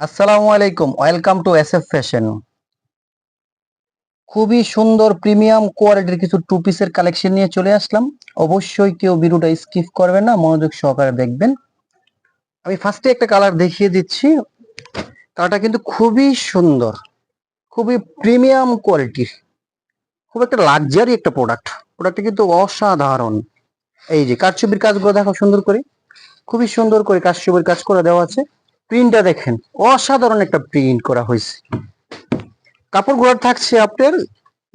আসসালামু আলাইকুম, welcome to SF fashion. খুবই সুন্দর প্রিমিয়াম কোয়ালিটির কিছু টু পিসের কালেকশন নিয়ে চলে আসলাম। অবশ্যই কেউ ভিডিওটা স্কিপ করবেন না, মনোযোগ সহকারে দেখবেন। আমি ফার্স্টে একটা কালার দেখিয়ে দিচ্ছি। কালারটা কিন্তু খুবই সুন্দর, খুবই প্রিমিয়াম কোয়ালিটির, খুব একটা লাক্সারি একটা প্রোডাক্টটা কিন্তু অসাধারণ। এই যে কারচুপির কাজগুলো দেখো সুন্দর করে, খুবই সুন্দর করে কারচুপির কাজ করে দেওয়া আছে। প্রিন্টটা দেখেন, অসাধারণ একটা প্রিন্ট করা হয়েছে। কাপড়গুলো থাকছে আপনার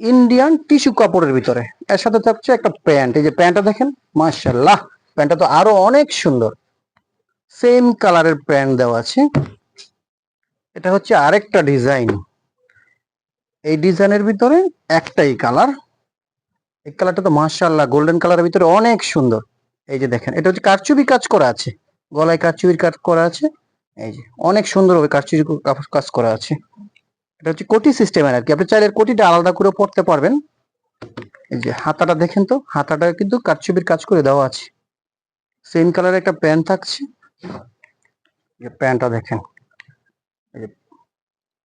ইন্ডিয়ান টিস্যু কাপড়ের ভিতরে, এর সাথে থাকছে একটা প্যান্ট। এই যে প্যান্টটা দেখেন, মাশাআল্লাহ, প্যান্টটা তো আরো অনেক সুন্দর। সেম কালারের প্যান্ট দেওয়া আছে। এটা হচ্ছে আরেকটা ডিজাইন। এই ডিজাইনের ভিতরে একটাই কালার। এই কালারটা তো মাশাআল্লাহ গোল্ডেন কালারের ভিতরে অনেক সুন্দর। এই যে দেখেন, এটা হচ্ছে কারচুপি কাজ করা আছে, গলায় কারচুপির কাজ করা আছে। এই যে অনেক সুন্দর ভাবে কারচুপি কাজ করা আছে। এটা হচ্ছে কোটি সিস্টেমের আর কি, আপনি চাইলে কোটিটা আলাদা করে পড়তে পারবেন। এই যে হাতাটা দেখেন, তো হাতাটা কিন্তু কারচুপির কাজ করে দেওয়া আছে। সেম কালারের একটা প্যান্ট থাকছে। প্যান্টটা দেখেন, এই যে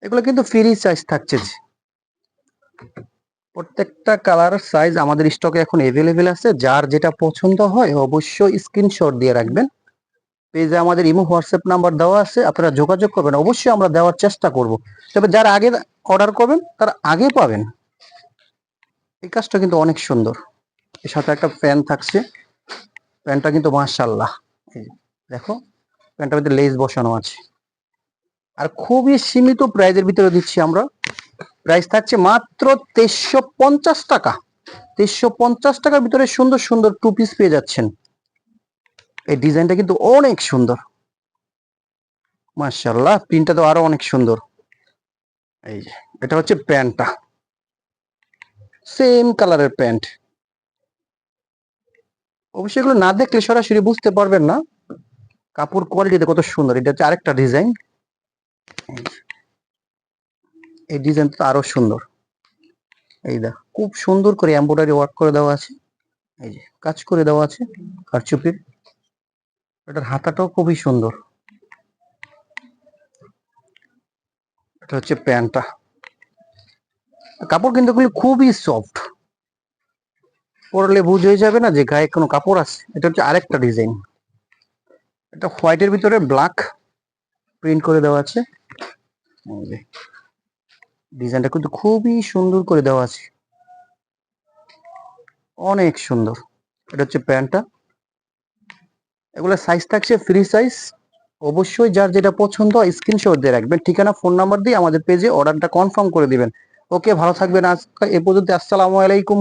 এগুলো কিন্তু ফ্রি সাইজ থাকছে। প্রত্যেকটা কালার সাইজ আমাদের স্টকে এখন এভেলেবেল আছে। যার যেটা পছন্দ হয় অবশ্যই স্ক্রিনশট দিয়ে রাখবেন। পেজে আমাদের ইমো হোয়াটসঅ্যাপ নাম্বার দেওয়া আছে, আপনারা যোগাযোগ করবেন, অবশ্যই আমরা দেওয়ার চেষ্টা করব। তবে যারা আগে অর্ডার করবেন তারা আগে পাবেন। এই কাজটা কিন্তু অনেক সুন্দর। এর সাথে একটা প্যান্ট থাকছে। প্যান্টটা কিন্তু মাশাআল্লাহ, এই যে দেখো, প্যান্টটার ভিতরে লেস বসানো আছে। আর খুবই সীমিত প্রাইজের ভিতরে দিচ্ছি আমরা। প্রাইস থাকছে মাত্র 2350 টাকা। 2350 টাকার ভিতরে সুন্দর সুন্দর টু পিস পেয়ে যাচ্ছেন। এই ডিজাইনটা কিন্তু অনেক সুন্দর, মাশাআল্লাহ, প্রিন্টটা তো আরো অনেক সুন্দর। এই যে এটা হচ্ছে প্যান্টটা, সেম কালারের প্যান্ট। অবশ্যই এগুলো না দেখলে সরাসরি বুঝতে পারবেন না কাপড় কোয়ালিটিতে কত সুন্দর। এটা হচ্ছে আরেকটা ডিজাইন। এই ডিজাইনটা আরো সুন্দর। এই দেখ, খুব সুন্দর করে এমব্রয়ডারি ওয়ার্ক করে দেওয়া আছে। এই যে কাজ করে দেওয়া আছে কারচুপির। এটার হাতাটাও খুবই সুন্দর। এটা হচ্ছে প্যান্টটা। কাপড় কিন্তু এগুলো খুবই সফট, পরলে বুঝ হয়ে যাবে না যে গায়ে কোনো কাপড় আছে। এটা হচ্ছে আরেকটা ডিজাইন। এটা হোয়াইটের ভিতরে ব্ল্যাক প্রিন্ট করে দেওয়া আছে। ডিজাইনটা কিন্তু খুবই সুন্দর করে দেওয়া আছে, অনেক সুন্দর। এটা হচ্ছে প্যান্টটা। এগুলো সাইজ থাকছে ফ্রি সাইজ। অবশ্যই যার যেটা পছন্দ হয় স্ক্রিনশট দিয়ে রাখবেন, ঠিকানা ফোন নাম্বার দিয়ে আমাদের পেজে অর্ডারটা কনফার্ম করে দিবেন। ওকে, ভালো থাকবেন। আজ এ পর্যন্ত, আসসালামু আলাইকুম।